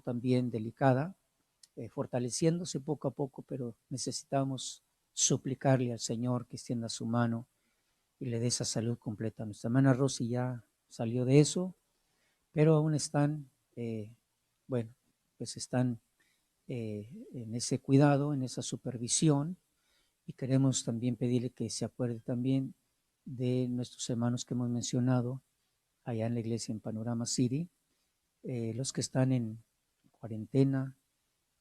también delicada, fortaleciéndose poco a poco, pero necesitamos suplicarle al Señor que extienda su mano y le dé esa salud completa. Nuestra hermana Rosy ya salió de eso, pero aún están, bueno, pues están en ese cuidado, en esa supervisión, y queremos también pedirle que se acuerde también de nuestros hermanos que hemos mencionado allá en la iglesia en Panorama City, los que están en cuarentena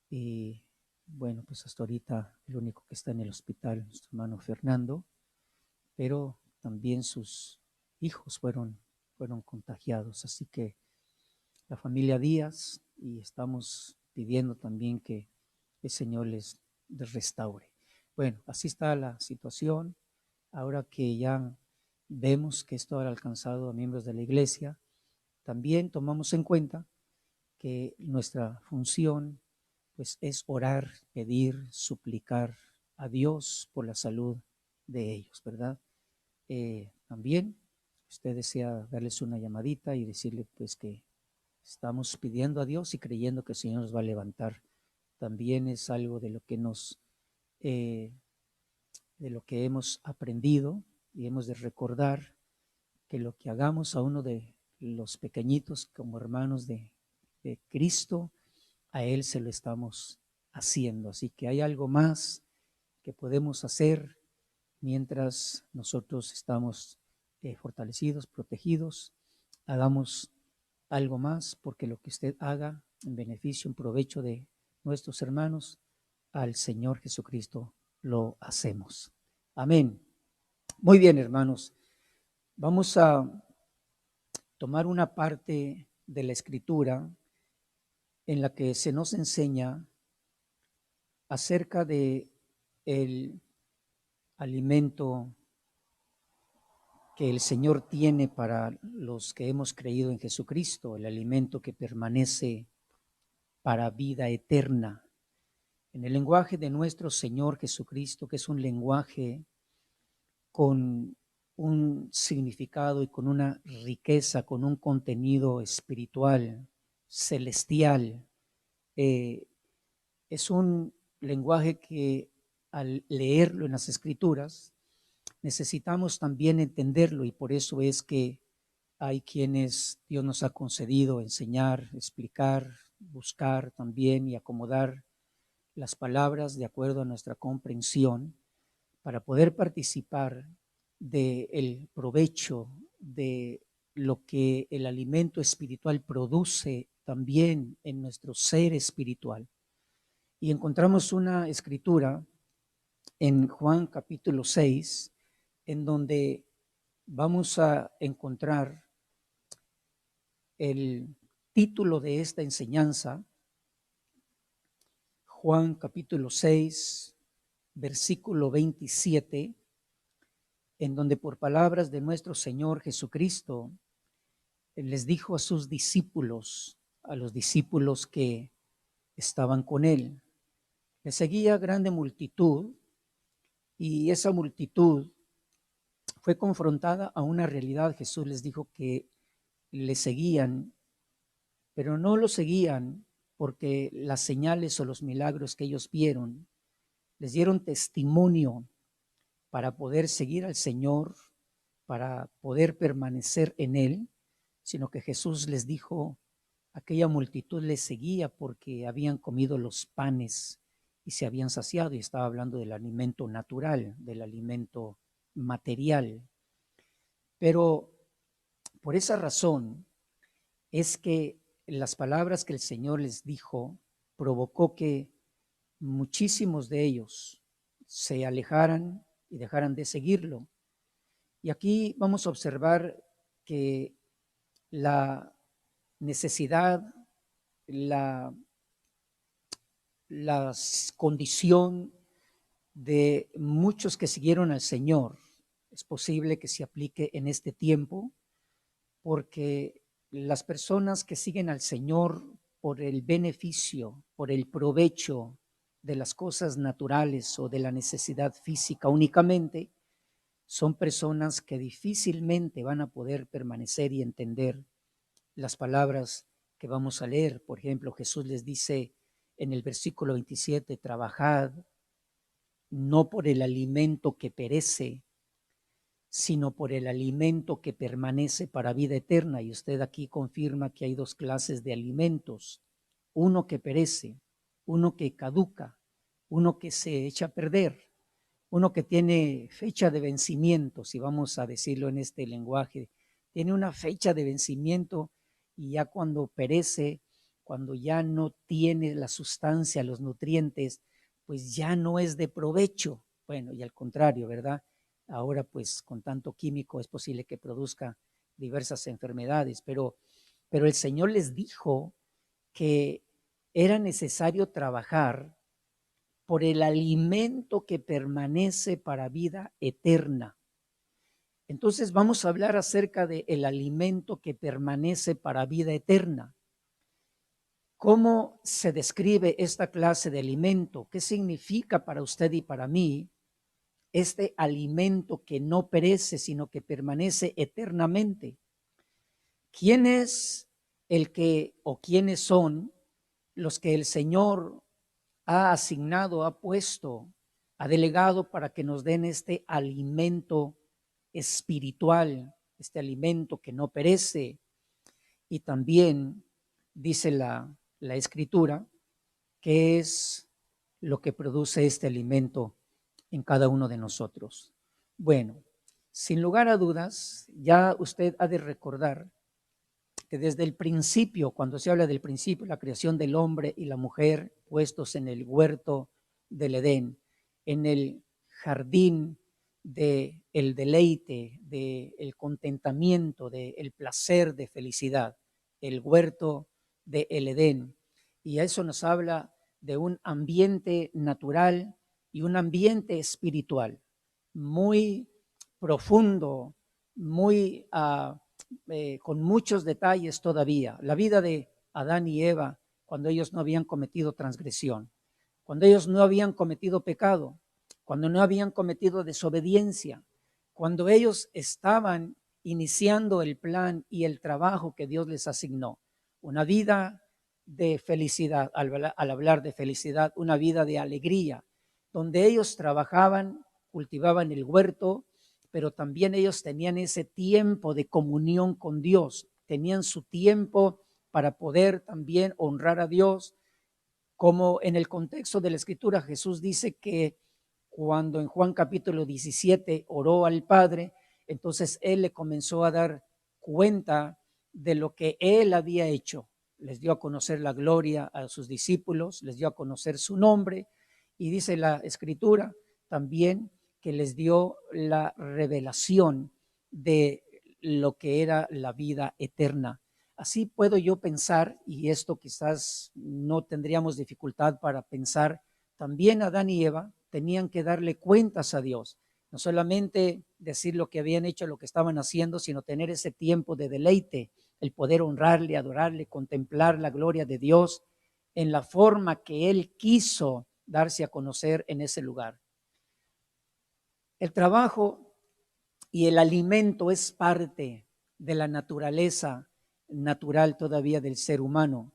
y bueno, pues hasta ahorita el único que está en el hospital, nuestro hermano Fernando, pero también sus hijos fueron contagiados, así que la familia Díaz, y estamos pidiendo también que el Señor les restaure. Bueno, así está la situación. Ahora que ya vemos que esto ha alcanzado a miembros de la iglesia, también tomamos en cuenta que nuestra función pues es orar, pedir, suplicar a Dios por la salud de ellos, ¿verdad? También usted desea darles una llamadita y decirle pues que estamos pidiendo a Dios y creyendo que el Señor nos va a levantar. También es algo eh, de lo que hemos aprendido y hemos de recordar que lo que hagamos a uno de los pequeñitos como hermanos de Cristo, a Él se lo estamos haciendo. Así que hay algo más que podemos hacer mientras nosotros estamos fortalecidos, protegidos. Hagamos algo más, porque lo que usted haga en beneficio, en provecho de nuestros hermanos, al Señor Jesucristo lo hacemos. Amén. Muy bien, hermanos. Vamos a tomar una parte de la Escritura en la que se nos enseña acerca de el alimento que el Señor tiene para los que hemos creído en Jesucristo, el alimento que permanece para vida eterna. En el lenguaje de nuestro Señor Jesucristo, que es un lenguaje con un significado y con una riqueza, con un contenido espiritual, celestial. Es un lenguaje que al leerlo en las Escrituras necesitamos también entenderlo, y por eso es que hay quienes Dios nos ha concedido enseñar, explicar, buscar también y acomodar las palabras de acuerdo a nuestra comprensión para poder participar del provecho de lo que el alimento espiritual produce también en nuestro ser espiritual. Y encontramos una escritura en Juan capítulo 6, en donde vamos a encontrar el título de esta enseñanza, Juan capítulo 6, versículo 27, en donde por palabras de nuestro Señor Jesucristo les dijo a sus discípulos, a los discípulos que estaban con él, le seguía grande multitud, y esa multitud fue confrontada a una realidad. Jesús les dijo que le seguían, pero no lo seguían porque las señales o los milagros que ellos vieron les dieron testimonio para poder seguir al Señor, para poder permanecer en Él, sino que Jesús les dijo, aquella multitud les seguía porque habían comido los panes y se habían saciado, y estaba hablando del alimento natural, del alimento material. Pero por esa razón es que las palabras que el Señor les dijo provocó que muchísimos de ellos se alejaran y dejaran de seguirlo. Y aquí vamos a observar que la necesidad, la condición de muchos que siguieron al Señor es posible que se aplique en este tiempo, porque las personas que siguen al Señor por el beneficio, por el provecho de las cosas naturales o de la necesidad física únicamente, son personas que difícilmente van a poder permanecer y entender las palabras que vamos a leer. Por ejemplo, Jesús les dice en el versículo 27, trabajad no por el alimento que perece, sino por el alimento que permanece para vida eterna. Y usted aquí confirma que hay dos clases de alimentos, uno que perece, uno que caduca, uno que se echa a perder, uno que tiene fecha de vencimiento, si vamos a decirlo en este lenguaje, tiene una fecha de vencimiento y ya cuando perece, cuando ya no tiene la sustancia, los nutrientes, pues ya no es de provecho. Bueno, y al contrario, ¿verdad? Ahora pues con tanto químico es posible que produzca diversas enfermedades, pero el Señor les dijo que era necesario trabajar por el alimento que permanece para vida eterna. Entonces vamos a hablar acerca del alimento que permanece para vida eterna. ¿Cómo se describe esta clase de alimento? ¿Qué significa para usted y para mí este alimento que no perece, sino que permanece eternamente? ¿Quién es el que o quiénes son los que el Señor ha asignado, ha puesto, ha delegado para que nos den este alimento espiritual, este alimento que no perece? Y también dice la Escritura que es lo que produce este alimento en cada uno de nosotros. Bueno, sin lugar a dudas, ya usted ha de recordar que desde el principio, cuando se habla del principio, la creación del hombre y la mujer puestos en el huerto del Edén, en el jardín del deleite, del contentamiento, del placer, de felicidad, el huerto del Edén. Y eso nos habla de un ambiente natural y un ambiente espiritual muy profundo, muy con muchos detalles todavía. La vida de Adán y Eva cuando ellos no habían cometido transgresión, cuando ellos no habían cometido pecado, cuando no habían cometido desobediencia, cuando ellos estaban iniciando el plan y el trabajo que Dios les asignó. Una vida de felicidad, al hablar de felicidad, una vida de alegría, donde ellos trabajaban, cultivaban el huerto, pero también ellos tenían ese tiempo de comunión con Dios, tenían su tiempo para poder también honrar a Dios, como en el contexto de la Escritura Jesús dice que cuando en Juan capítulo 17 oró al Padre, entonces Él le comenzó a dar cuenta de lo que Él había hecho. Les dio a conocer la gloria a sus discípulos, les dio a conocer su nombre y dice la Escritura también que les dio la revelación de lo que era la vida eterna. Así puedo yo pensar, y esto quizás no tendríamos dificultad para pensar, también Adán y Eva tenían que darle cuentas a Dios, no solamente decir lo que habían hecho, lo que estaban haciendo, sino tener ese tiempo de deleite, el poder honrarle, adorarle, contemplar la gloria de Dios en la forma que Él quiso darse a conocer en ese lugar. El trabajo y el alimento es parte de la naturaleza natural todavía del ser humano,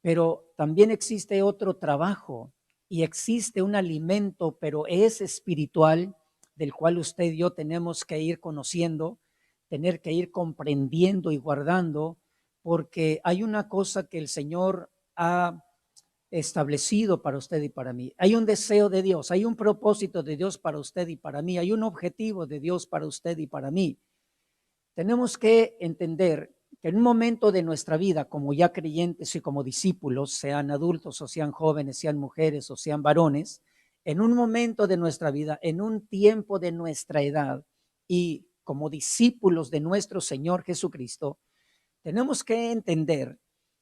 pero también existe otro trabajo y existe un alimento, pero es espiritual, del cual usted y yo tenemos que ir conociendo, tener que ir comprendiendo y guardando, porque hay una cosa que el Señor ha establecido para usted y para mí. Hay un deseo de Dios, hay un propósito de Dios para usted y para mí, hay un objetivo de Dios para usted y para mí. Tenemos que entender que en un momento de nuestra vida, como ya creyentes y como discípulos, sean adultos o sean jóvenes, sean mujeres o sean varones, en un momento de nuestra vida, en un tiempo de nuestra edad y como discípulos de nuestro Señor Jesucristo, tenemos que entender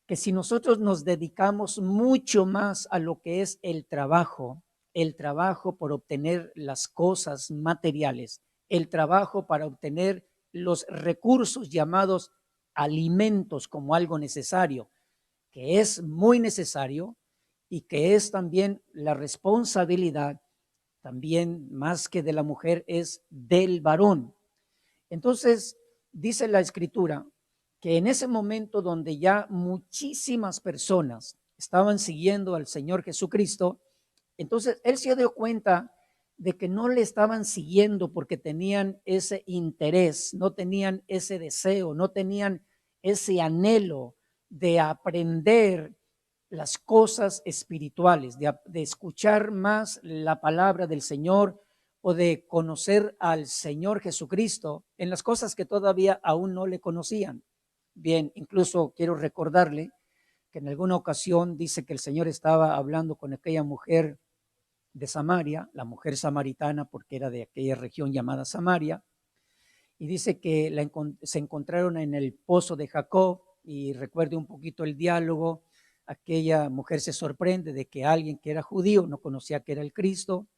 que si nosotros nos dedicamos mucho más a lo que es el trabajo por obtener las cosas materiales, el trabajo para obtener los recursos llamados alimentos como algo necesario, que es muy necesario y que es también la responsabilidad, también más que de la mujer, es del varón. Entonces, dice la Escritura que en ese momento donde ya muchísimas personas estaban siguiendo al Señor Jesucristo, entonces él se dio cuenta de que no le estaban siguiendo porque tenían ese interés, no tenían ese deseo, no tenían ese anhelo de aprender las cosas espirituales, de escuchar más la palabra del Señor o de conocer al Señor Jesucristo en las cosas que todavía aún no le conocían. Bien, incluso quiero recordarle que en alguna ocasión dice que el Señor estaba hablando con aquella mujer de Samaria, la mujer samaritana, porque era de aquella región llamada Samaria, y dice que se encontraron en el pozo de Jacob, y recuerde un poquito el diálogo. Aquella mujer se sorprende de que alguien que era judío, no conocía que era el Cristo,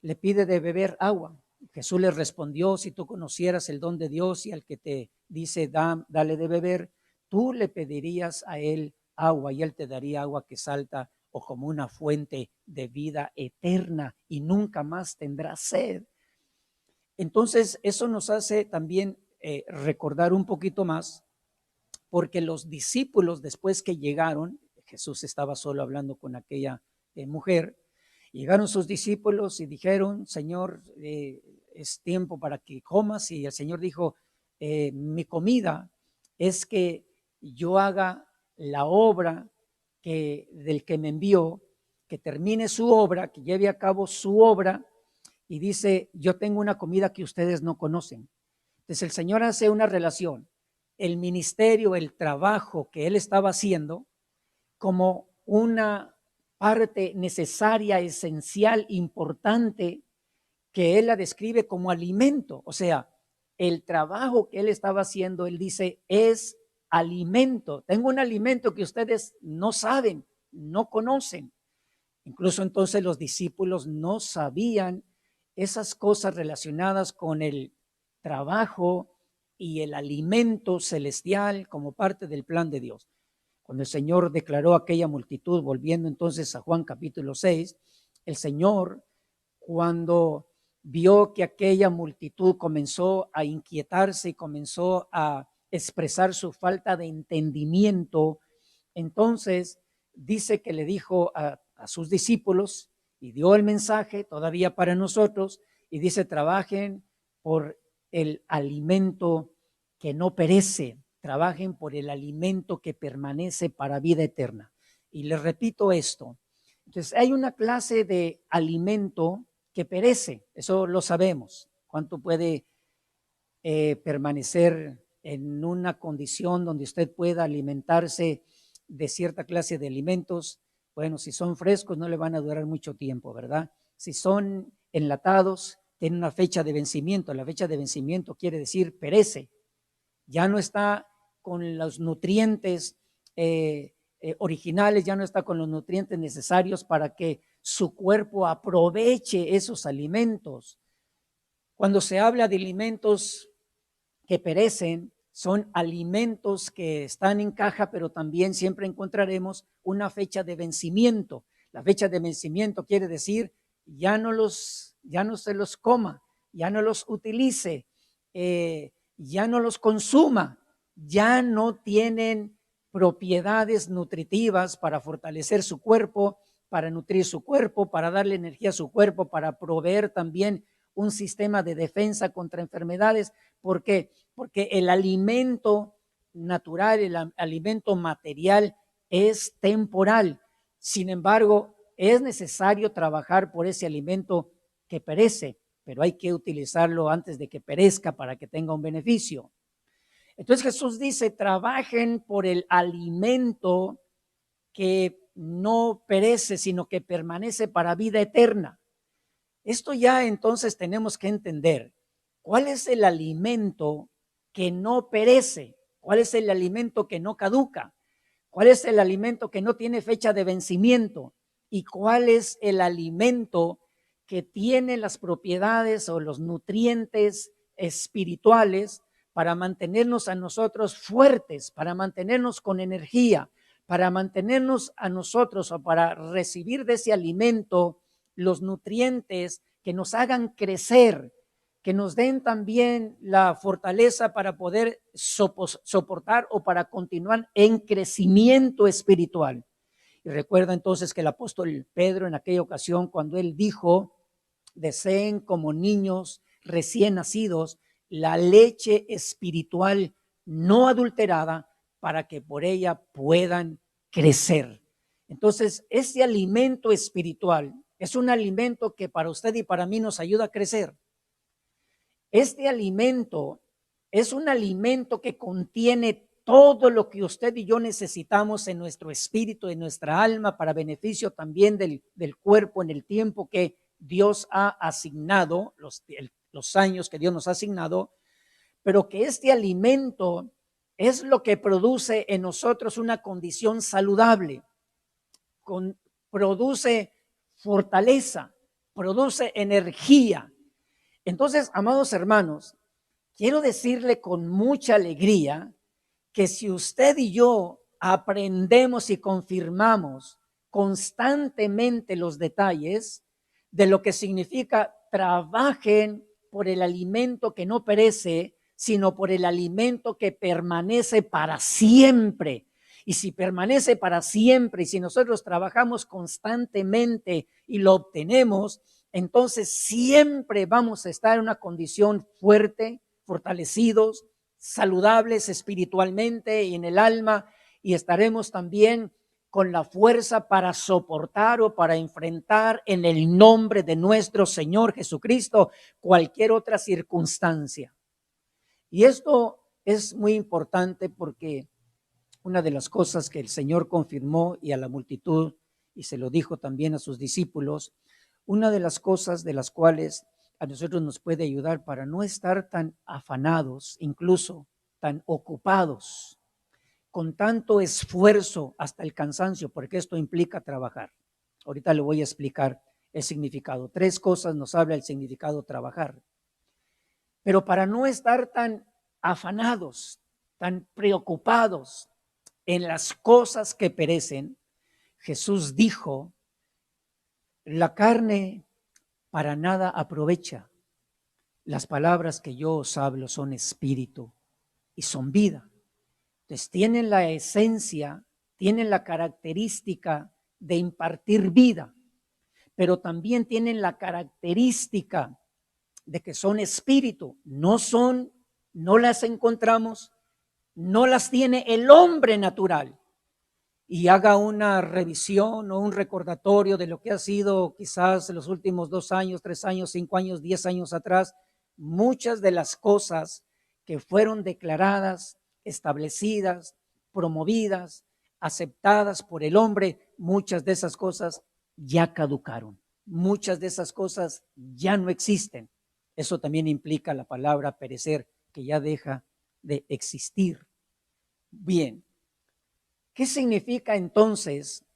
le pide de beber agua. Jesús le respondió: si tú conocieras el don de Dios y al que te dice dale de beber, tú le pedirías a él agua y él te daría agua que salta o como una fuente de vida eterna y nunca más tendrás sed. Entonces eso nos hace también recordar un poquito más, porque los discípulos, después que llegaron, Jesús estaba solo hablando con aquella mujer. Llegaron sus discípulos y dijeron: Señor, es tiempo para que comas. Y el Señor dijo: mi comida es que yo haga la obra del que me envió, que termine su obra, que lleve a cabo su obra. Y dice: yo tengo una comida que ustedes no conocen. Entonces el Señor hace una relación, el ministerio, el trabajo que él estaba haciendo como una parte necesaria, esencial, importante, que él la describe como alimento. O sea, el trabajo que él estaba haciendo, él dice, es alimento. Tengo un alimento que ustedes no saben, no conocen. Incluso entonces los discípulos no sabían esas cosas relacionadas con el trabajo y el alimento celestial como parte del plan de Dios. Cuando el Señor declaró a aquella multitud, volviendo entonces a Juan capítulo 6, el Señor, cuando vio que aquella multitud comenzó a inquietarse y comenzó a expresar su falta de entendimiento, entonces dice que le dijo a sus discípulos y dio el mensaje todavía para nosotros y dice: trabajen por el alimento que no perece, trabajen por el alimento que permanece para vida eterna. Y les repito esto. Entonces, hay una clase de alimento que perece, eso lo sabemos. ¿Cuánto puede permanecer en una condición donde usted pueda alimentarse de cierta clase de alimentos? Bueno, si son frescos no le van a durar mucho tiempo, ¿verdad? Si son enlatados, tienen una fecha de vencimiento. La fecha de vencimiento quiere decir perece. Ya no está con los nutrientes originales, ya no está con los nutrientes necesarios para que su cuerpo aproveche esos alimentos. Cuando se habla de alimentos que perecen, son alimentos que están en caja, pero también siempre encontraremos una fecha de vencimiento. La fecha de vencimiento quiere decir ya no se los coma, ya no los utilice, ya no los consuma, ya no tienen propiedades nutritivas para fortalecer su cuerpo, para nutrir su cuerpo, para darle energía a su cuerpo, para proveer también un sistema de defensa contra enfermedades. ¿Por qué? Porque el alimento natural, el alimento material es temporal. Sin embargo, es necesario trabajar por ese alimento que perece, pero hay que utilizarlo antes de que perezca para que tenga un beneficio. Entonces Jesús dice: trabajen por el alimento que no perece, sino que permanece para vida eterna. Esto ya entonces tenemos que entender cuál es el alimento que no perece, cuál es el alimento que no caduca, cuál es el alimento que no tiene fecha de vencimiento y cuál es el alimento que tiene las propiedades o los nutrientes espirituales para mantenernos a nosotros fuertes, para mantenernos con energía, para mantenernos a nosotros o para recibir de ese alimento los nutrientes que nos hagan crecer, que nos den también la fortaleza para poder soportar o para continuar en crecimiento espiritual. Y recuerda entonces que el apóstol Pedro en aquella ocasión, cuando él dijo, deseen como niños recién nacidos la leche espiritual no adulterada para que por ella puedan crecer. Entonces, este alimento espiritual es un alimento que para usted y para mí nos ayuda a crecer. Este alimento es un alimento que contiene todo lo que usted y yo necesitamos en nuestro espíritu, en nuestra alma, para beneficio también del cuerpo en el tiempo que Dios ha asignado, los años que Dios nos ha asignado, pero que este alimento es lo que produce en nosotros una condición saludable, produce fortaleza, produce energía. Entonces, amados hermanos, quiero decirle con mucha alegría que si usted y yo aprendemos y confirmamos constantemente los detalles de lo que significa trabajen por el alimento que no perece, sino por el alimento que permanece para siempre. Y si permanece para siempre y si nosotros trabajamos constantemente y lo obtenemos, entonces siempre vamos a estar en una condición fuerte, fortalecidos, saludables espiritualmente y en el alma, y estaremos también con la fuerza para soportar o para enfrentar en el nombre de nuestro Señor Jesucristo cualquier otra circunstancia. Y esto es muy importante porque una de las cosas que el Señor confirmó y a la multitud, y se lo dijo también a sus discípulos, una de las cosas de las cuales a nosotros nos puede ayudar para no estar tan afanados, incluso tan ocupados, con tanto esfuerzo hasta el cansancio, porque esto implica trabajar. Ahorita le voy a explicar el significado. 3 cosas nos habla el significado trabajar. Pero para no estar tan afanados, tan preocupados en las cosas que perecen, Jesús dijo, la carne para nada aprovecha. Las palabras que yo os hablo son espíritu y son vida. Entonces tienen la esencia, tienen la característica de impartir vida, pero también tienen la característica de que son espíritu. No las encontramos, no las tiene el hombre natural. Y haga una revisión o un recordatorio de lo que ha sido quizás en los últimos 2 años, 3 años, 5 años, 10 años atrás, muchas de las cosas que fueron declaradas, establecidas, promovidas, aceptadas por el hombre, muchas de esas cosas ya caducaron, muchas de esas cosas ya no existen. Eso también implica la palabra perecer, que ya deja de existir. Bien. ¿Qué significa entonces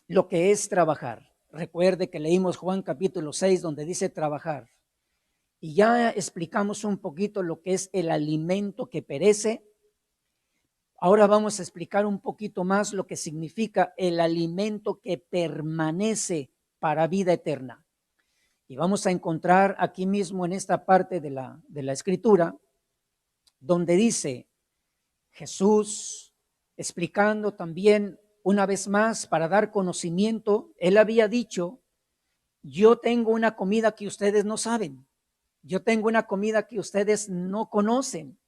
lo que es trabajar? Recuerde que leímos Juan capítulo 6 donde dice trabajar. Y ya explicamos un poquito lo que es el alimento que perece. Ahora vamos a explicar un poquito más lo que significa el alimento que permanece para vida eterna. Y vamos a encontrar aquí mismo en esta parte de la escritura donde dice Jesús, explicando también una vez más para dar conocimiento, él había dicho, yo tengo una comida que ustedes no saben, yo tengo una comida que ustedes no conocen.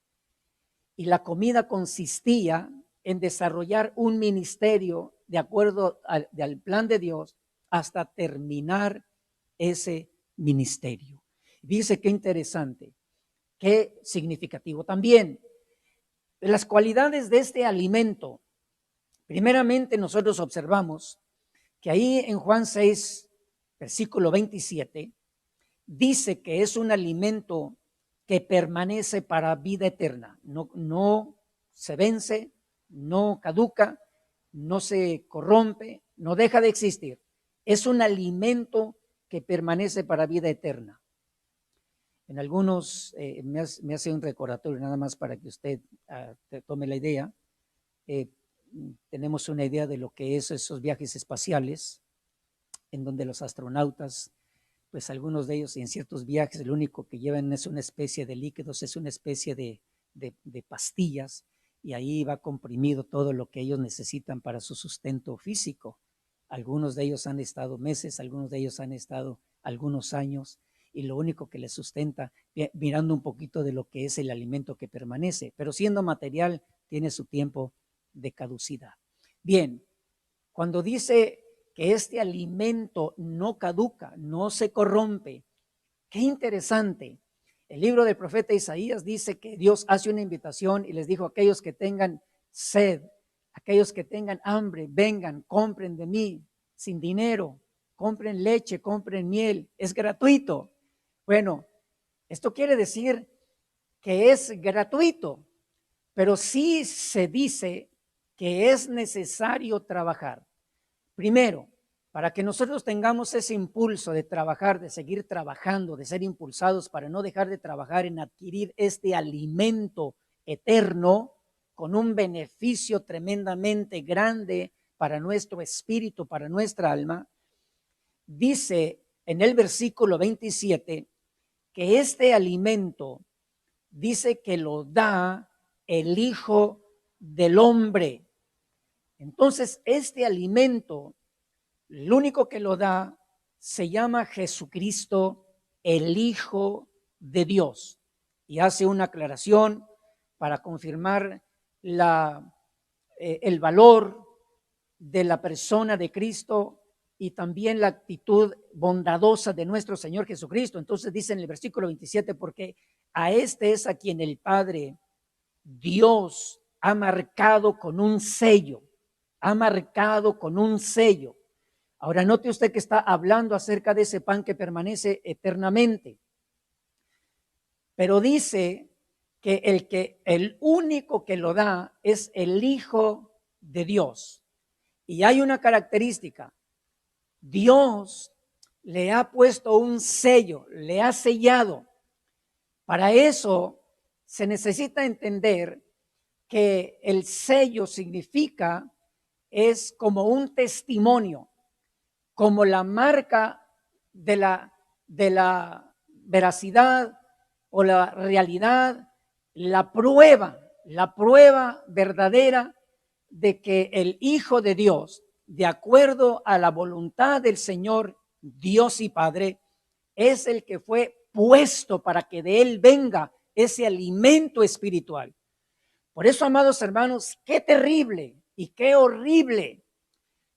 Y la comida consistía en desarrollar un ministerio de acuerdo al plan de Dios hasta terminar ese ministerio. Dice qué interesante, qué significativo también. Las cualidades de este alimento, primeramente nosotros observamos que ahí en Juan 6, versículo 27, dice que es un alimento que permanece para vida eterna, no se vence, no caduca, no se corrompe, no deja de existir. Es un alimento que permanece para vida eterna. En algunos, me hace un recordatorio nada más para que usted tome la idea. Tenemos una idea de lo que es esos viajes espaciales, en donde los astronautas pues algunos de ellos en ciertos viajes lo único que llevan es una especie de líquidos, es una especie de pastillas, y ahí va comprimido todo lo que ellos necesitan para su sustento físico. Algunos de ellos han estado meses, algunos de ellos han estado algunos años, y lo único que les sustenta, mirando un poquito de lo que es el alimento que permanece, pero siendo material, tiene su tiempo de caducidad. Bien, cuando dice que este alimento no caduca, no se corrompe, qué interesante. El libro del profeta Isaías dice que Dios hace una invitación y les dijo: aquellos que tengan sed, aquellos que tengan hambre, vengan, compren de mí sin dinero, compren leche, compren miel, es gratuito. Bueno, esto quiere decir que es gratuito, pero sí se dice que es necesario trabajar. Primero, para que nosotros tengamos ese impulso de trabajar, de seguir trabajando, de ser impulsados para no dejar de trabajar en adquirir este alimento eterno con un beneficio tremendamente grande para nuestro espíritu, para nuestra alma, dice en el versículo 27 que este alimento dice que lo da el Hijo del Hombre. Entonces, este alimento, el único que lo da, se llama Jesucristo, el Hijo de Dios. Y hace una aclaración para confirmar el valor de la persona de Cristo y también la actitud bondadosa de nuestro Señor Jesucristo. Entonces dice en el versículo 27, porque a este es a quien el Padre, Dios, ha marcado con un sello, ha marcado con un sello. Ahora note usted que está hablando acerca de ese pan que permanece eternamente, pero dice que el único que lo da es el Hijo de Dios. Y hay una característica: Dios le ha puesto un sello, le ha sellado. Para eso se necesita entender que el sello significa, es como un testimonio, como la marca de la veracidad o la realidad, la prueba verdadera de que el Hijo de Dios, de acuerdo a la voluntad del Señor Dios y Padre, es el que fue puesto para que de él venga ese alimento espiritual. Por eso, amados hermanos, qué terrible y qué horrible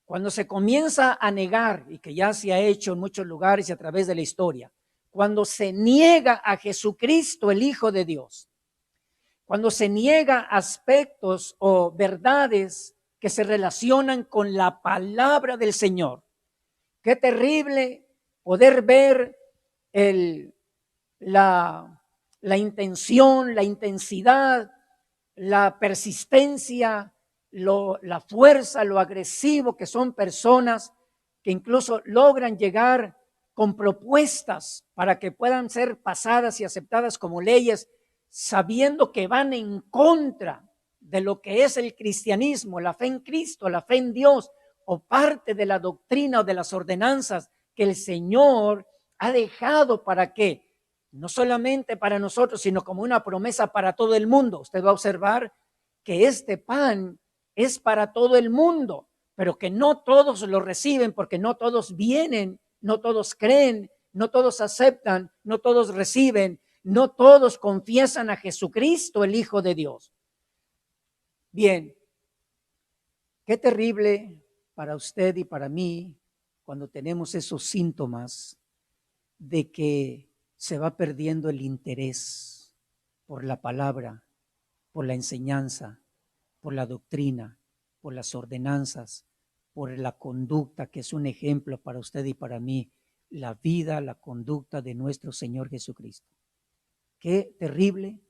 cuando se comienza a negar, y que ya se ha hecho en muchos lugares y a través de la historia, cuando se niega a Jesucristo, el Hijo de Dios, cuando se niega aspectos o verdades que se relacionan con la palabra del Señor. Qué terrible poder ver la intención, la intensidad, la persistencia, la fuerza, lo agresivo que son personas que incluso logran llegar con propuestas para que puedan ser pasadas y aceptadas como leyes, sabiendo que van en contra de lo que es el cristianismo, la fe en Cristo, la fe en Dios, o parte de la doctrina o de las ordenanzas que el Señor ha dejado para que, no solamente para nosotros, sino como una promesa para todo el mundo. Usted va a observar que este pan es para todo el mundo, pero que no todos lo reciben, porque no todos vienen, no todos creen, no todos aceptan, no todos reciben, no todos confiesan a Jesucristo, el Hijo de Dios. Bien, qué terrible para usted y para mí cuando tenemos esos síntomas de que se va perdiendo el interés por la palabra, por la enseñanza, por la doctrina, por las ordenanzas, por la conducta que es un ejemplo para usted y para mí, la vida, la conducta de nuestro Señor Jesucristo. Qué terrible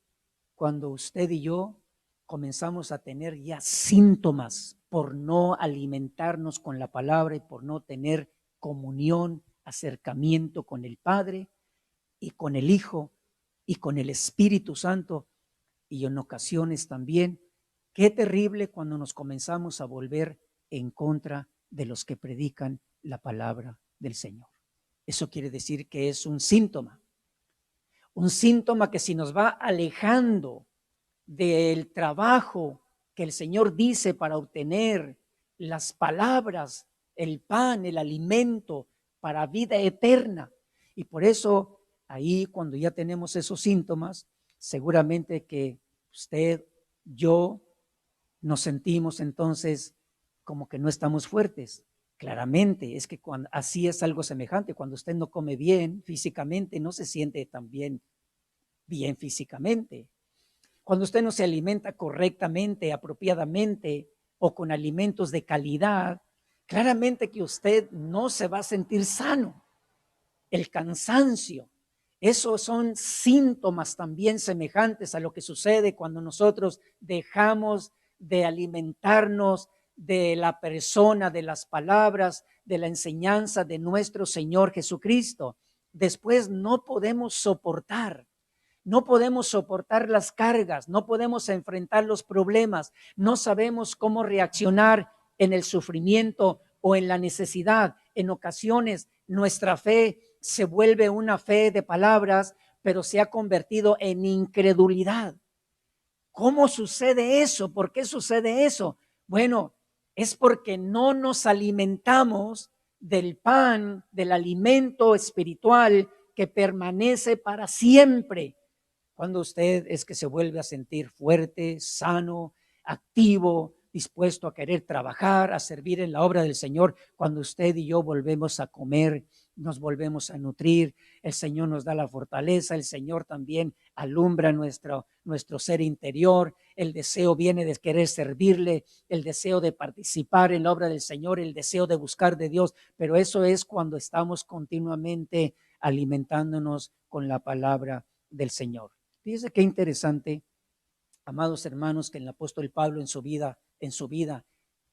cuando usted y yo comenzamos a tener ya síntomas por no alimentarnos con la palabra y por no tener comunión, acercamiento con el Padre y con el Hijo y con el Espíritu Santo, y en ocasiones también, qué terrible cuando nos comenzamos a volver en contra de los que predican la palabra del Señor. Eso quiere decir que es un síntoma que si nos va alejando del trabajo que el Señor dice para obtener las palabras, el pan, el alimento para vida eterna. Y por eso ahí cuando ya tenemos esos síntomas, seguramente que usted, yo, nos sentimos entonces como que no estamos fuertes. Claramente, es que así es algo semejante. Cuando usted no come bien físicamente, no se siente tan bien físicamente. Cuando usted no se alimenta correctamente, apropiadamente o con alimentos de calidad, claramente que usted no se va a sentir sano. El cansancio, esos son síntomas también semejantes a lo que sucede cuando nosotros dejamos de alimentarnos de la persona, de las palabras, de la enseñanza de nuestro Señor Jesucristo. Después no podemos soportar las cargas, no podemos enfrentar los problemas, no sabemos cómo reaccionar en el sufrimiento o en la necesidad. En ocasiones nuestra fe se vuelve una fe de palabras, pero se ha convertido en incredulidad. ¿Cómo sucede eso? ¿Por qué sucede eso? Bueno, es porque no nos alimentamos del pan, del alimento espiritual que permanece para siempre. Cuando usted es que se vuelve a sentir fuerte, sano, activo, dispuesto a querer trabajar, a servir en la obra del Señor, cuando usted y yo volvemos a comer, nos volvemos a nutrir, el Señor nos da la fortaleza, el Señor también alumbra nuestro ser interior, el deseo viene de querer servirle, el deseo de participar en la obra del Señor, el deseo de buscar de Dios, pero eso es cuando estamos continuamente alimentándonos con la palabra del Señor. Fíjese qué interesante, amados hermanos, que el apóstol Pablo en su vida,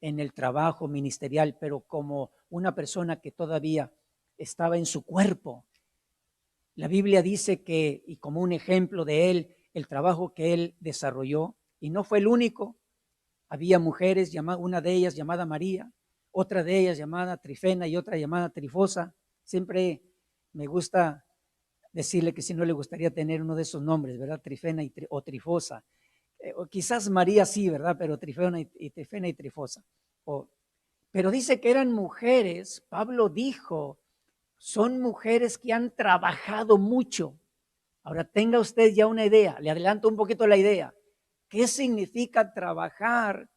en el trabajo ministerial, pero como una persona que todavía estaba en su cuerpo. La Biblia dice que, y como un ejemplo de él, el trabajo que él desarrolló, y no fue el único, había mujeres, una de ellas llamada María, otra de ellas llamada Trifena y otra llamada Trifosa. Siempre me gusta decirle que si no le gustaría tener uno de esos nombres, ¿verdad? Trifena o Trifosa. O quizás María sí, ¿verdad? Pero Trifena y Trifosa. Pero dice que eran mujeres, Pablo dijo, son mujeres que han trabajado mucho. Ahora tenga usted ya una idea, le adelanto un poquito la idea. ¿Qué significa trabajar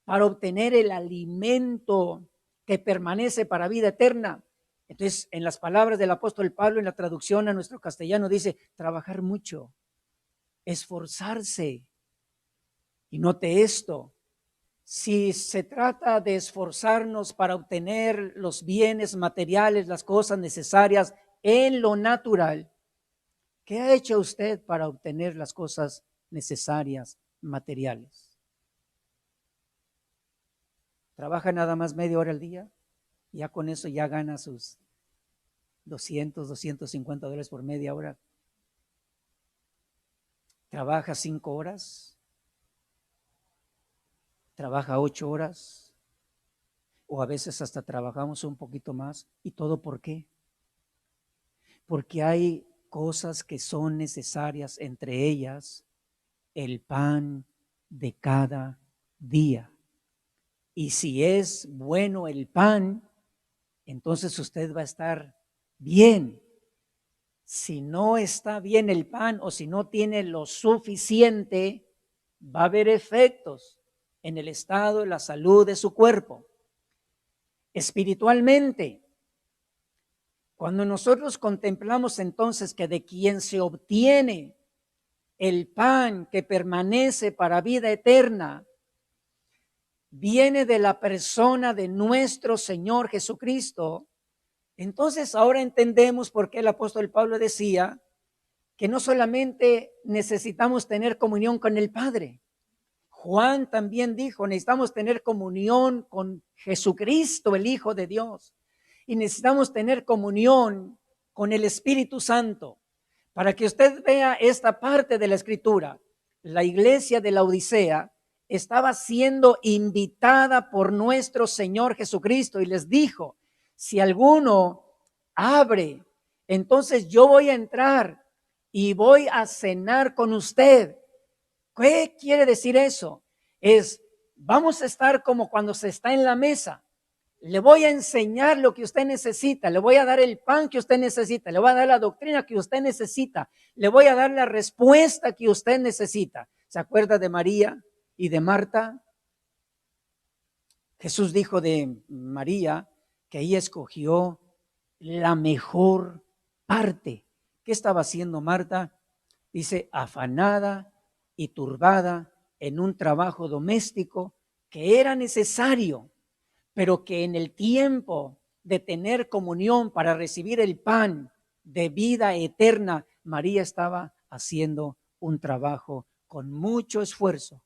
para obtener el alimento que permanece para vida eterna? Entonces, en las palabras del apóstol Pablo, en la traducción a nuestro castellano, dice, trabajar mucho, esforzarse. Y note esto, si se trata de esforzarnos para obtener los bienes materiales, las cosas necesarias en lo natural, ¿qué ha hecho usted para obtener las cosas necesarias materiales? ¿Trabaja nada más media hora al día? Ya con eso ya gana sus $250 por media hora. ¿Trabaja 5 horas? ¿Trabaja 8 horas? O a veces hasta trabajamos un poquito más. ¿Y todo por qué? Porque hay cosas que son necesarias, entre ellas el pan de cada día. Y si es bueno el pan, entonces usted va a estar bien. Si no está bien el pan o si no tiene lo suficiente, va a haber efectos en el estado de la salud de su cuerpo. Espiritualmente, cuando nosotros contemplamos entonces que de quien se obtiene el pan que permanece para vida eterna, viene de la persona de nuestro Señor Jesucristo, entonces ahora entendemos por qué el apóstol Pablo decía que no solamente necesitamos tener comunión con el Padre. Juan también dijo, necesitamos tener comunión con Jesucristo, el Hijo de Dios. Y necesitamos tener comunión con el Espíritu Santo. Para que usted vea esta parte de la Escritura, la iglesia de la Odisea estaba siendo invitada por nuestro Señor Jesucristo y les dijo, si alguno abre. Entonces yo voy a entrar y voy a cenar con usted. ¿Qué quiere decir eso? Vamos a estar como cuando se está en la mesa. Le voy a enseñar lo que usted necesita, le voy a dar el pan que usted necesita, le voy a dar la doctrina que usted necesita, le voy a dar la respuesta que usted necesita. ¿Se acuerda de María y de Marta? Jesús dijo de María que ella escogió la mejor parte. ¿Qué estaba haciendo Marta? Dice, afanada y turbada en un trabajo doméstico que era necesario, pero que en el tiempo de tener comunión para recibir el pan de vida eterna, María estaba haciendo un trabajo con mucho esfuerzo,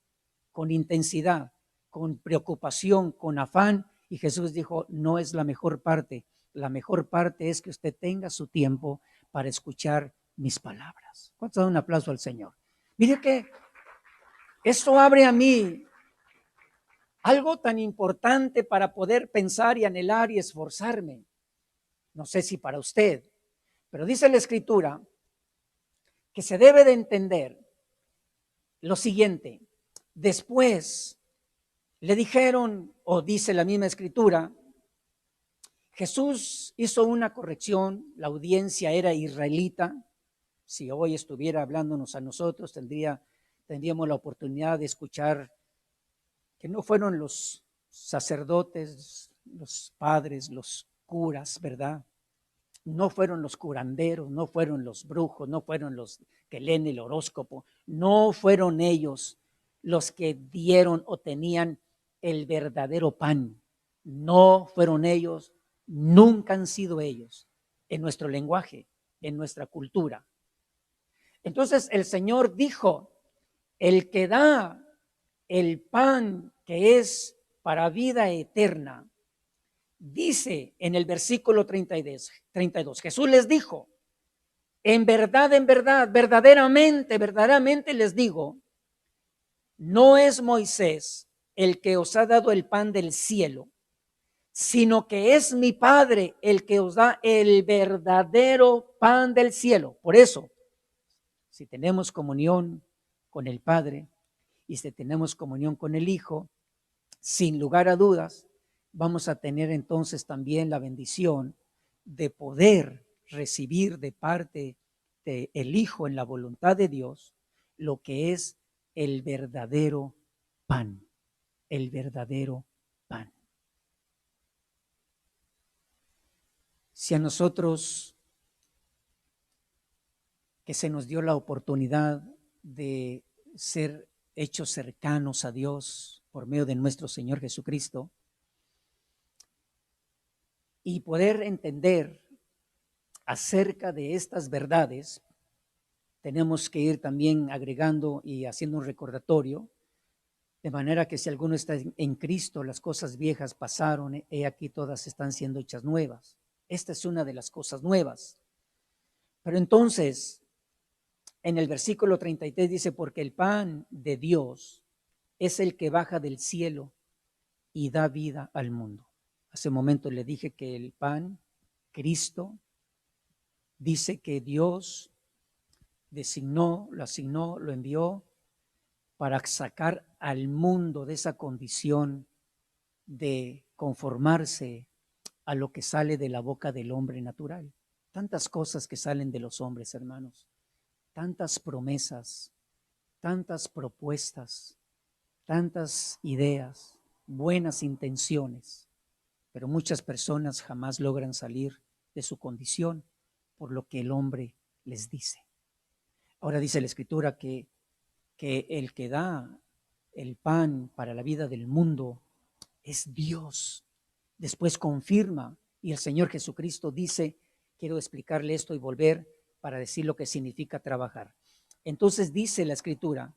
con intensidad, con preocupación, con afán, y Jesús dijo, no es la mejor parte es que usted tenga su tiempo para escuchar mis palabras. ¿Cuántos dan un aplauso al Señor? Mire que esto abre a mí algo tan importante para poder pensar y anhelar y esforzarme. No sé si para usted, pero dice la Escritura que se debe de entender lo siguiente. Después le dijeron, o dice la misma Escritura, Jesús hizo una corrección, la audiencia era israelita. Si hoy estuviera hablándonos a nosotros, tendríamos la oportunidad de escuchar que no fueron los sacerdotes, los padres, los curas, ¿verdad? No fueron los curanderos, no fueron los brujos, no fueron los que leen el horóscopo, no fueron ellos los que dieron o tenían el verdadero pan. No fueron ellos, nunca han sido ellos en nuestro lenguaje, en nuestra cultura. Entonces el Señor dijo, el que da el pan que es para vida eterna, dice en el versículo 32, Jesús les dijo, en verdad, verdaderamente les digo, no es Moisés el que os ha dado el pan del cielo, sino que es mi Padre el que os da el verdadero pan del cielo. Por eso, si tenemos comunión con el Padre y si tenemos comunión con el Hijo, sin lugar a dudas, vamos a tener entonces también la bendición de poder recibir de parte del Hijo en la voluntad de Dios lo que es el verdadero pan, el verdadero pan. Si a nosotros que se nos dio la oportunidad de ser hechos cercanos a Dios por medio de nuestro Señor Jesucristo y poder entender acerca de estas verdades, tenemos que ir también agregando y haciendo un recordatorio, de manera que si alguno está en Cristo, las cosas viejas pasaron, he aquí todas están siendo hechas nuevas. Esta es una de las cosas nuevas. Pero entonces, en el versículo 33 dice, porque el pan de Dios es el que baja del cielo y da vida al mundo. Hace un momento le dije que el pan, Cristo, dice que Dios designó, lo asignó, lo envió para sacar al mundo de esa condición de conformarse a lo que sale de la boca del hombre natural. Tantas cosas que salen de los hombres, hermanos, tantas promesas, tantas propuestas, tantas ideas, buenas intenciones, pero muchas personas jamás logran salir de su condición por lo que el hombre les dice. Ahora dice la Escritura que el que da el pan para la vida del mundo es Dios. Después confirma y el Señor Jesucristo dice, quiero explicarle esto y volver para decir lo que significa trabajar. Entonces dice la Escritura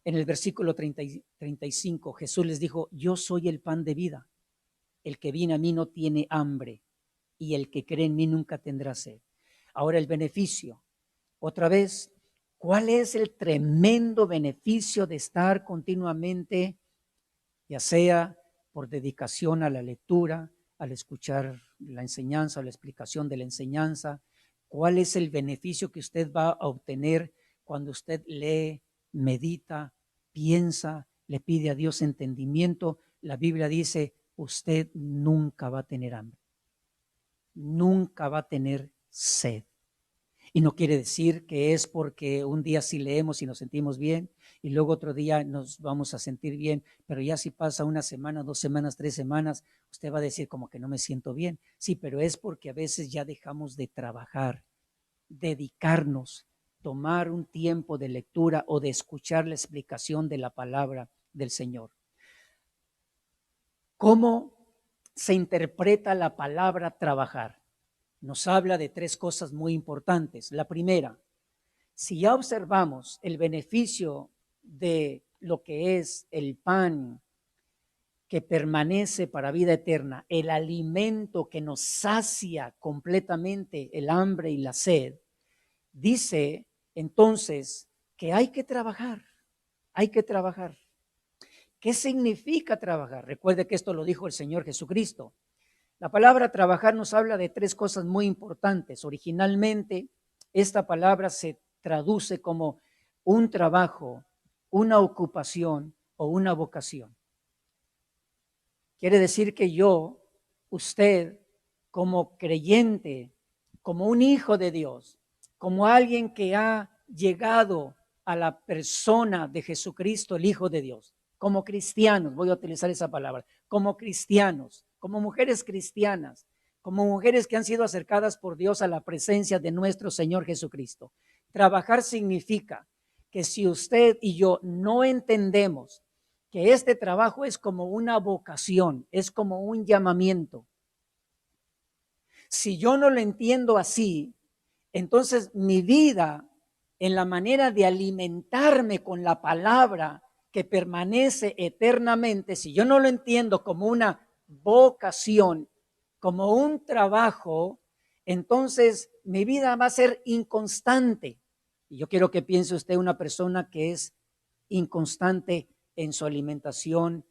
en el versículo 35, Jesús les dijo, yo soy el pan de vida. El que viene a mí no tiene hambre y el que cree en mí nunca tendrá sed. Ahora el beneficio. Otra vez, ¿cuál es el tremendo beneficio de estar continuamente, ya sea por dedicación a la lectura, al escuchar la enseñanza o la explicación de la enseñanza, cuál es el beneficio que usted va a obtener cuando usted lee, medita, piensa, le pide a Dios entendimiento. La Biblia dice, usted nunca va a tener hambre, nunca va a tener sed. Y no quiere decir que es porque un día sí leemos y nos sentimos bien y luego otro día nos vamos a sentir bien, pero ya si pasa una semana, 2 semanas, 3 semanas, usted va a decir como que no me siento bien. Sí, pero es porque a veces ya dejamos de trabajar, dedicarnos, tomar un tiempo de lectura o de escuchar la explicación de la palabra del Señor. ¿Cómo se interpreta la palabra trabajar? Nos habla de 3 cosas muy importantes. La primera, si ya observamos el beneficio de lo que es el pan que permanece para vida eterna, el alimento que nos sacia completamente el hambre y la sed, dice entonces que hay que trabajar, hay que trabajar. ¿Qué significa trabajar? Recuerde que esto lo dijo el Señor Jesucristo. La palabra trabajar nos habla de 3 cosas muy importantes. Originalmente, esta palabra se traduce como un trabajo, una ocupación o una vocación. Quiere decir que usted, como creyente, como un hijo de Dios, como alguien que ha llegado a la persona de Jesucristo, el Hijo de Dios, como cristianos, voy a utilizar esa palabra, como cristianos, como mujeres cristianas, como mujeres que han sido acercadas por Dios a la presencia de nuestro Señor Jesucristo. Trabajar significa que si usted y yo no entendemos que este trabajo es como una vocación, es como un llamamiento. Si yo no lo entiendo así, entonces mi vida en la manera de alimentarme con la palabra que permanece eternamente, si yo no lo entiendo como una vocación, como un trabajo, entonces mi vida va a ser inconstante. Y yo quiero que piense usted una persona que es inconstante en su alimentación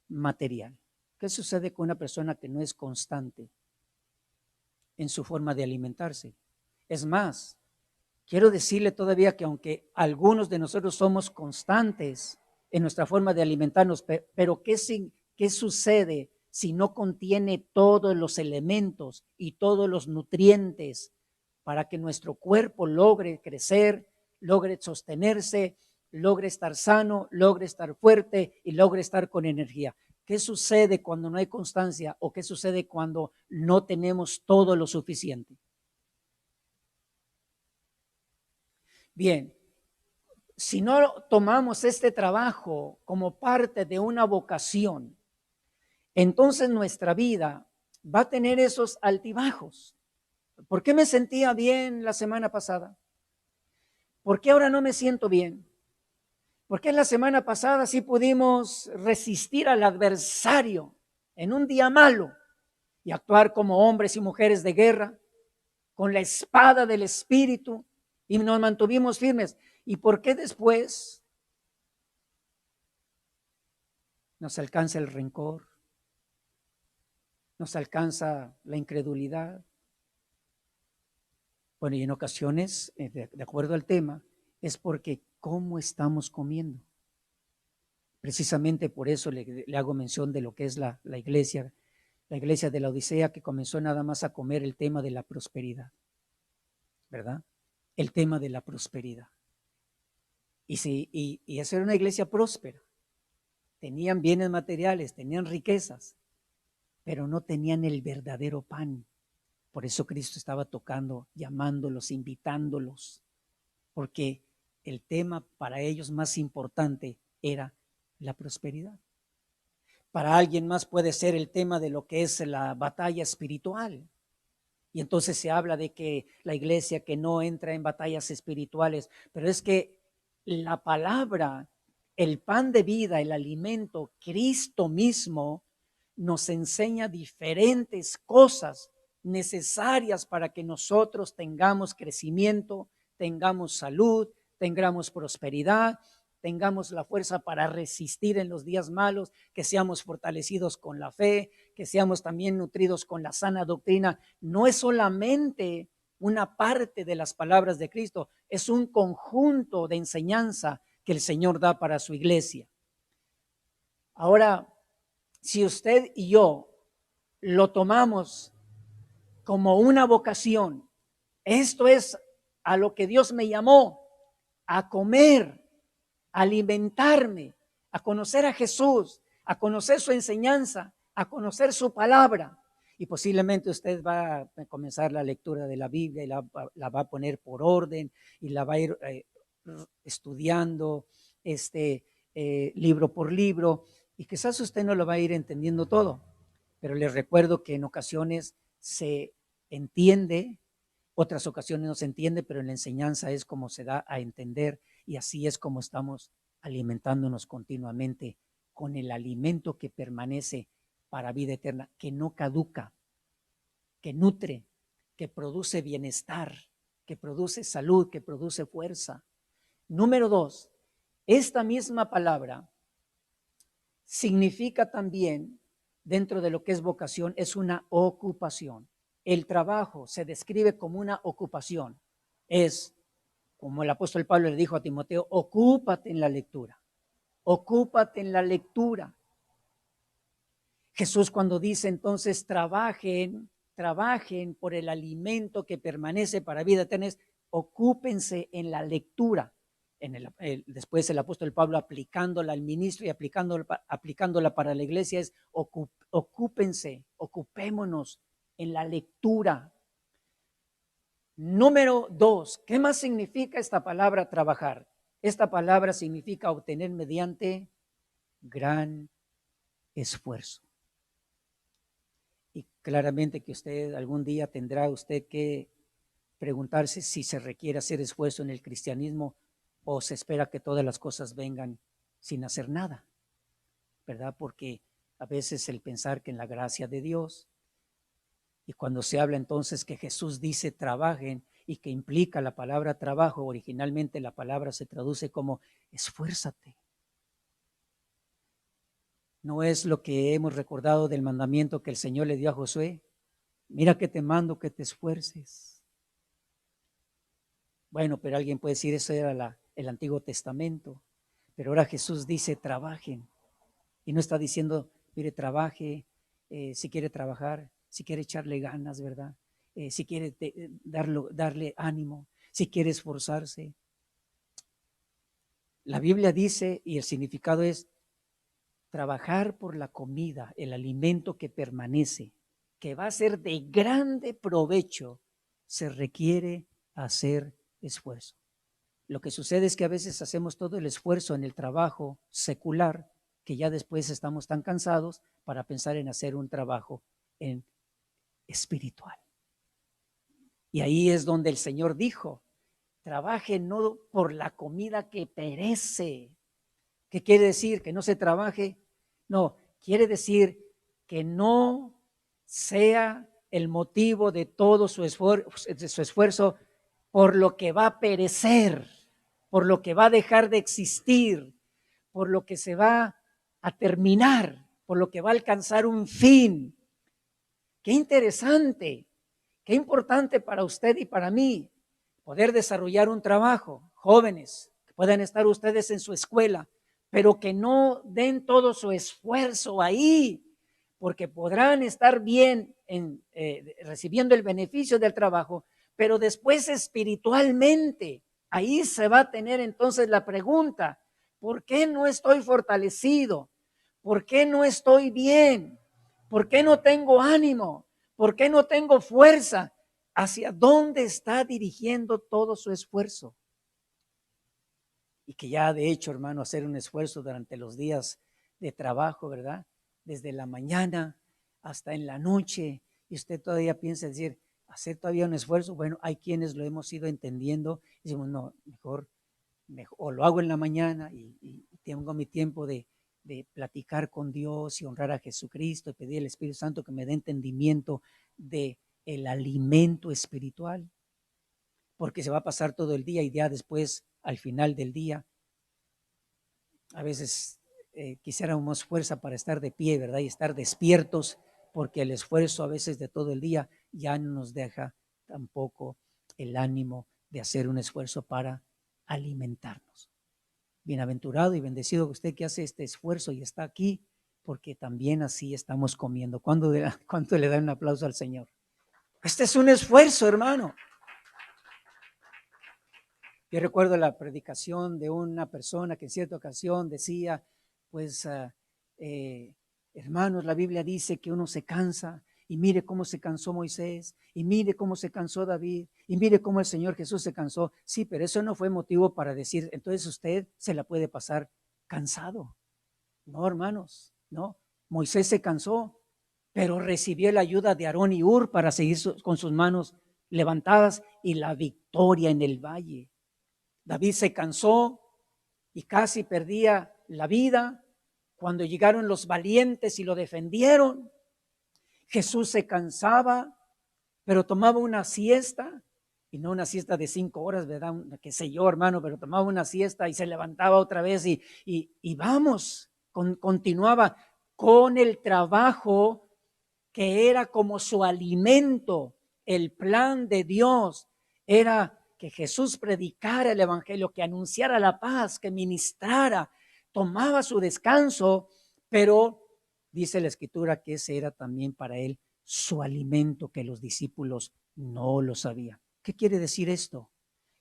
material. ¿Qué sucede con una persona que no es constante en su forma de alimentarse? Es más, quiero decirle todavía que aunque algunos de nosotros somos constantes en nuestra forma de alimentarnos, pero ¿qué sucede si no contiene todos los elementos y todos los nutrientes para que nuestro cuerpo logre crecer, logre sostenerse, logre estar sano, logre estar fuerte y logre estar con energía? ¿Qué sucede cuando no hay constancia o qué sucede cuando no tenemos todo lo suficiente? Bien, si no tomamos este trabajo como parte de una vocación, entonces nuestra vida va a tener esos altibajos. ¿Por qué me sentía bien la semana pasada? ¿Por qué ahora no me siento bien? ¿Por qué la semana pasada sí pudimos resistir al adversario en un día malo y actuar como hombres y mujeres de guerra con la espada del Espíritu y nos mantuvimos firmes? ¿Y por qué después nos alcanza el rencor, nos alcanza la incredulidad? Bueno, y en ocasiones, de acuerdo al tema, es porque cómo estamos comiendo. Precisamente por eso le hago mención de lo que es la iglesia de la Odisea, que comenzó nada más a comer el tema de la prosperidad, ¿verdad? El tema de la prosperidad. Y esa era una iglesia próspera. Tenían bienes materiales, tenían riquezas, pero no tenían el verdadero pan. Por eso Cristo estaba tocando, llamándolos, invitándolos, porque el tema para ellos más importante era la prosperidad. Para alguien más puede ser el tema de lo que es la batalla espiritual. Y entonces se habla de que la iglesia que no entra en batallas espirituales, pero es que la palabra, el pan de vida, el alimento, Cristo mismo nos enseña diferentes cosas necesarias para que nosotros tengamos crecimiento, tengamos salud, tengamos prosperidad, tengamos la fuerza para resistir en los días malos, que seamos fortalecidos con la fe, que seamos también nutridos con la sana doctrina, no es solamente una parte de las palabras de Cristo, es un conjunto de enseñanza que el Señor da para su iglesia. Ahora, si usted y yo lo tomamos como una vocación, esto es a lo que Dios me llamó, a comer, a alimentarme, a conocer a Jesús, a conocer su enseñanza, a conocer su palabra. Y posiblemente usted va a comenzar la lectura de la Biblia y la va a poner por orden y la va a ir estudiando libro por libro, y quizás usted no lo va a ir entendiendo todo, pero les recuerdo que en ocasiones se entiende, otras ocasiones no se entiende, pero en la enseñanza es como se da a entender, y así es como estamos alimentándonos continuamente con el alimento que permanece para vida eterna, que no caduca, que nutre, que produce bienestar, que produce salud, que produce fuerza. Número 2, esta misma palabra significa también, dentro de lo que es vocación, es una ocupación. El trabajo se describe como una ocupación. Es, como el apóstol Pablo le dijo a Timoteo, ocúpate en la lectura. Ocúpate en la lectura. Jesús, cuando dice entonces trabajen por el alimento que permanece para vida eterna, ocúpense en la lectura. Después el apóstol Pablo, aplicándola al ministro y aplicándola para la iglesia, es ocupémonos en la lectura. Número 2, ¿qué más significa esta palabra trabajar? Esta palabra significa obtener mediante gran esfuerzo. Y claramente que usted algún día tendrá usted que preguntarse si se requiere hacer esfuerzo en el cristianismo o se espera que todas las cosas vengan sin hacer nada, ¿verdad? Porque a veces el pensar que en la gracia de Dios, y cuando se habla entonces que Jesús dice trabajen y que implica la palabra trabajo, originalmente la palabra se traduce como esfuérzate. ¿No es lo que hemos recordado del mandamiento que el Señor le dio a Josué? Mira que te mando que te esfuerces. Bueno, pero alguien puede decir, eso era el Antiguo Testamento, pero ahora Jesús dice trabajen, y no está diciendo, mire, trabaje, si quiere trabajar, si quiere echarle ganas, ¿verdad? Si quiere darle ánimo, si quiere esforzarse. La Biblia dice, y el significado es, trabajar por la comida, el alimento que permanece, que va a ser de grande provecho, se requiere hacer esfuerzo. Lo que sucede es que a veces hacemos todo el esfuerzo en el trabajo secular, que ya después estamos tan cansados para pensar en hacer un trabajo en espiritual. Y ahí es donde el Señor dijo, trabaje no por la comida que perece. ¿Qué quiere decir? ¿Que no se trabaje? No, quiere decir que no sea el motivo de todo su esfuerzo por lo que va a perecer, por lo que va a dejar de existir, por lo que se va a terminar, por lo que va a alcanzar un fin. Qué interesante, qué importante para usted y para mí poder desarrollar un trabajo. Jóvenes, que puedan estar ustedes en su escuela, pero que no den todo su esfuerzo ahí, porque podrán estar bien recibiendo el beneficio del trabajo, pero después espiritualmente, ahí se va a tener entonces la pregunta, ¿por qué no estoy fortalecido? ¿Por qué no estoy bien? ¿Por qué no tengo ánimo? ¿Por qué no tengo fuerza? ¿Hacia dónde está dirigiendo todo su esfuerzo? Y que ya de hecho, hermano, hacer un esfuerzo durante los días de trabajo, ¿verdad? Desde la mañana hasta en la noche, y usted todavía piensa decir, hacer todavía un esfuerzo. Bueno, hay quienes lo hemos ido entendiendo y decimos, no, mejor o lo hago en la mañana y tengo mi tiempo de platicar con Dios y honrar a Jesucristo y pedir al Espíritu Santo que me dé entendimiento de el alimento espiritual, porque se va a pasar todo el día y ya después, al final del día, a veces quisiéramos fuerza para estar de pie, ¿verdad? Y estar despiertos, porque el esfuerzo a veces de todo el día ya no nos deja tampoco el ánimo de hacer un esfuerzo para alimentarnos. Bienaventurado y bendecido usted que hace este esfuerzo y está aquí, porque también así estamos comiendo. ¿Cuánto le da un aplauso al Señor? Este es un esfuerzo, hermano. Yo recuerdo la predicación de una persona que en cierta ocasión decía, pues, hermanos, la Biblia dice que uno se cansa, y mire cómo se cansó Moisés, y mire cómo se cansó David, y mire cómo el Señor Jesús se cansó. Sí, pero eso no fue motivo para decir, entonces usted se la puede pasar cansado. No, hermanos, no. Moisés se cansó, pero recibió la ayuda de Aarón y Hur para seguir con sus manos levantadas y la victoria en el valle. David se cansó y casi perdía la vida cuando llegaron los valientes y lo defendieron. Jesús se cansaba, pero tomaba una siesta, y no una siesta de 5 horas, ¿verdad? Qué sé yo, hermano, pero tomaba una siesta y se levantaba otra vez y vamos, continuaba con el trabajo que era como su alimento. El plan de Dios era que Jesús predicara el evangelio, que anunciara la paz, que ministrara, tomaba su descanso, pero dice la escritura que ese era también para él su alimento, que los discípulos no lo sabían. ¿Qué quiere decir esto?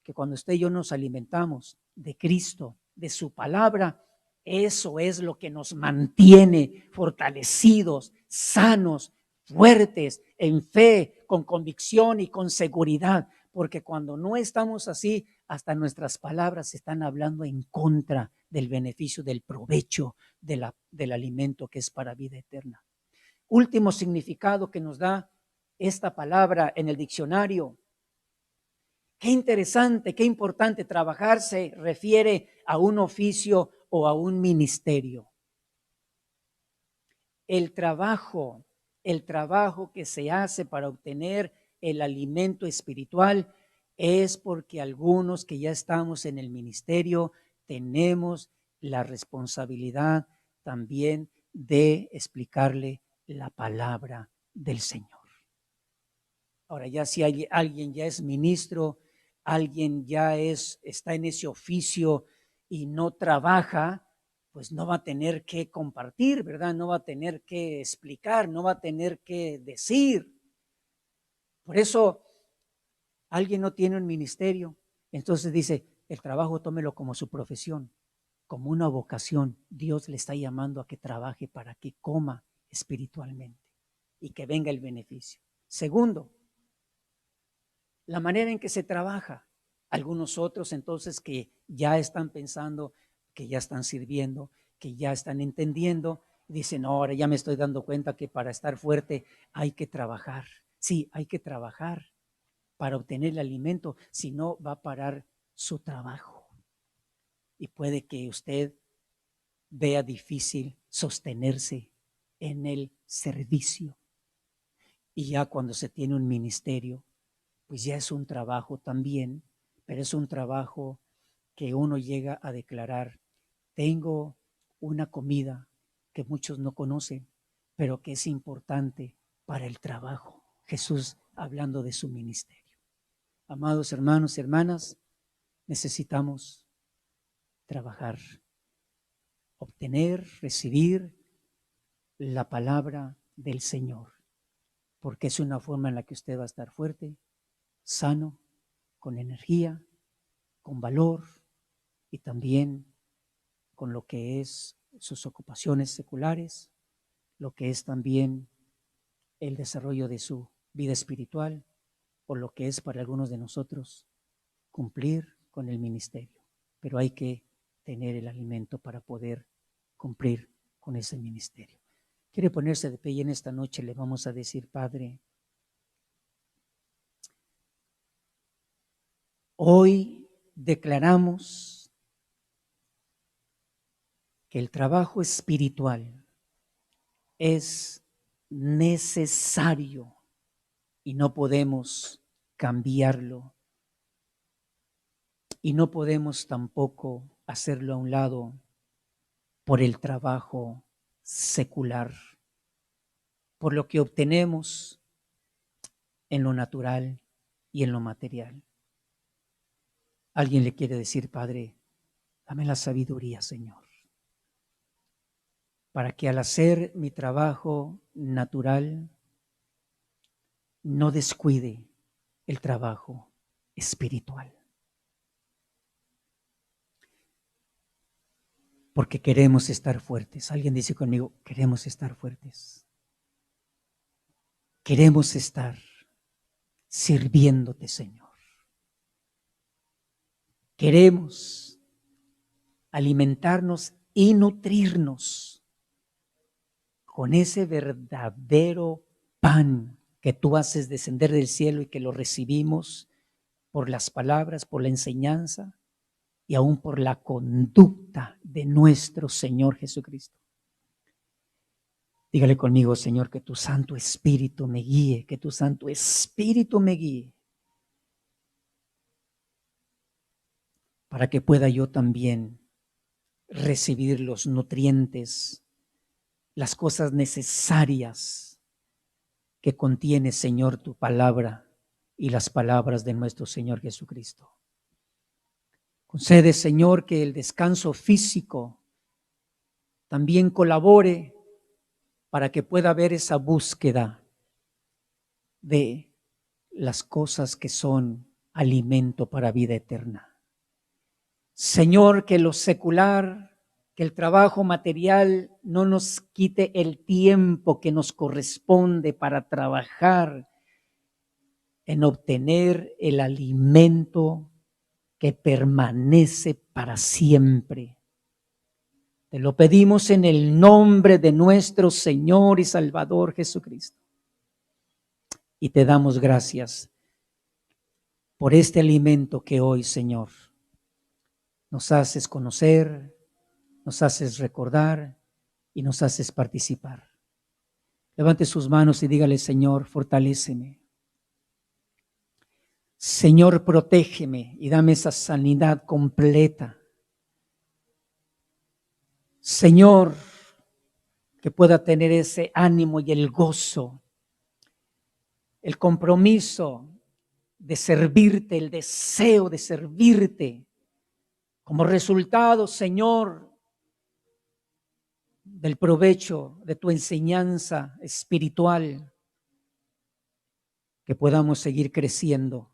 Que cuando usted y yo nos alimentamos de Cristo, de su palabra, eso es lo que nos mantiene fortalecidos, sanos, fuertes, en fe, con convicción y con seguridad, porque cuando no estamos así, hasta nuestras palabras están hablando en contra del beneficio, del provecho del alimento que es para vida eterna. Último significado que nos da esta palabra en el diccionario. Qué interesante, qué importante. Trabajar se refiere a un oficio o a un ministerio. El trabajo que se hace para obtener el alimento espiritual es porque algunos que ya estamos en el ministerio tenemos la responsabilidad también de explicarle la palabra del Señor. Ahora, ya si alguien ya es ministro, alguien ya está en ese oficio y no trabaja, pues no va a tener que compartir, ¿verdad? No va a tener que explicar, no va a tener que decir. Por eso, alguien no tiene un ministerio, entonces dice, el trabajo tómelo como su profesión, como una vocación. Dios le está llamando a que trabaje para que coma espiritualmente y que venga el beneficio. Segundo, la manera en que se trabaja. Algunos otros entonces que ya están pensando, que ya están sirviendo, que ya están entendiendo, dicen, ahora ya me estoy dando cuenta que para estar fuerte hay que trabajar. Sí, hay que trabajar para obtener el alimento, si no va a parar su trabajo. Y puede que usted vea difícil sostenerse en el servicio. Y ya cuando se tiene un ministerio, pues ya es un trabajo también, pero es un trabajo que uno llega a declarar, tengo una comida que muchos no conocen, pero que es importante para el trabajo. Jesús hablando de su ministerio. Amados hermanos y hermanas, necesitamos trabajar, obtener, recibir la palabra del Señor, porque es una forma en la que usted va a estar fuerte, sano, con energía, con valor y también con lo que es sus ocupaciones seculares, lo que es también el desarrollo de su vida espiritual o lo que es para algunos de nosotros cumplir con el ministerio. Pero hay que tener el alimento para poder cumplir con ese ministerio. Quiere ponerse de pie y en esta noche le vamos a decir, Padre, hoy declaramos que el trabajo espiritual es necesario y no podemos cambiarlo y no podemos tampoco hacerlo a un lado por el trabajo secular, por lo que obtenemos en lo natural y en lo material. Alguien le quiere decir: Padre, dame la sabiduría, Señor, para que al hacer mi trabajo natural no descuide el trabajo espiritual. Porque queremos estar fuertes. Alguien dice conmigo: queremos estar fuertes. Queremos estar sirviéndote, Señor. Queremos alimentarnos y nutrirnos con ese verdadero pan que tú haces descender del cielo y que lo recibimos por las palabras, por la enseñanza y aún por la conducta de nuestro Señor Jesucristo. Dígale conmigo: Señor, que tu Santo Espíritu me guíe, que tu Santo Espíritu me guíe, para que pueda yo también recibir los nutrientes, las cosas necesarias que contiene, Señor, tu palabra y las palabras de nuestro Señor Jesucristo. Concede, Señor, que el descanso físico también colabore para que pueda haber esa búsqueda de las cosas que son alimento para vida eterna. Señor, que lo secular, que el trabajo material no nos quite el tiempo que nos corresponde para trabajar en obtener el alimento que permanece para siempre. Te lo pedimos en el nombre de nuestro Señor y Salvador Jesucristo. Y te damos gracias por este alimento que hoy, Señor, nos haces conocer, nos haces recordar y nos haces participar. Levante sus manos y dígale: Señor, fortaléceme. Señor, protégeme y dame esa sanidad completa. Señor, que pueda tener ese ánimo y el gozo, el compromiso de servirte, el deseo de servirte, como resultado, Señor, del provecho de tu enseñanza espiritual, que podamos seguir creciendo.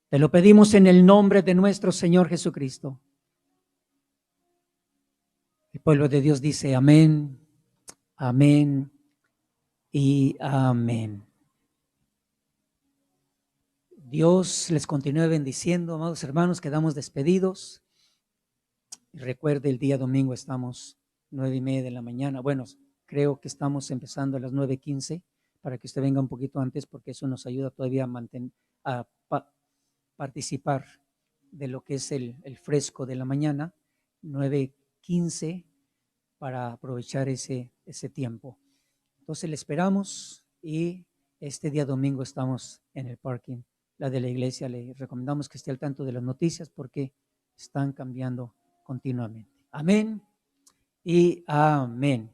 Te lo pedimos en el nombre de nuestro Señor Jesucristo. El pueblo de Dios dice: amén, amén y amén. Dios les continúe bendiciendo, amados hermanos. Quedamos despedidos. Y recuerde, el día domingo estamos 9:30 de la mañana. Bueno, creo que estamos empezando a las 9:15 para que usted venga un poquito antes, porque eso nos ayuda todavía a participar de lo que es el fresco de la mañana. 9:15 para aprovechar ese tiempo. Entonces le esperamos y este día domingo estamos en el parking, la de la iglesia. Le recomendamos que esté al tanto de las noticias porque están cambiando continuamente. Amén y amén.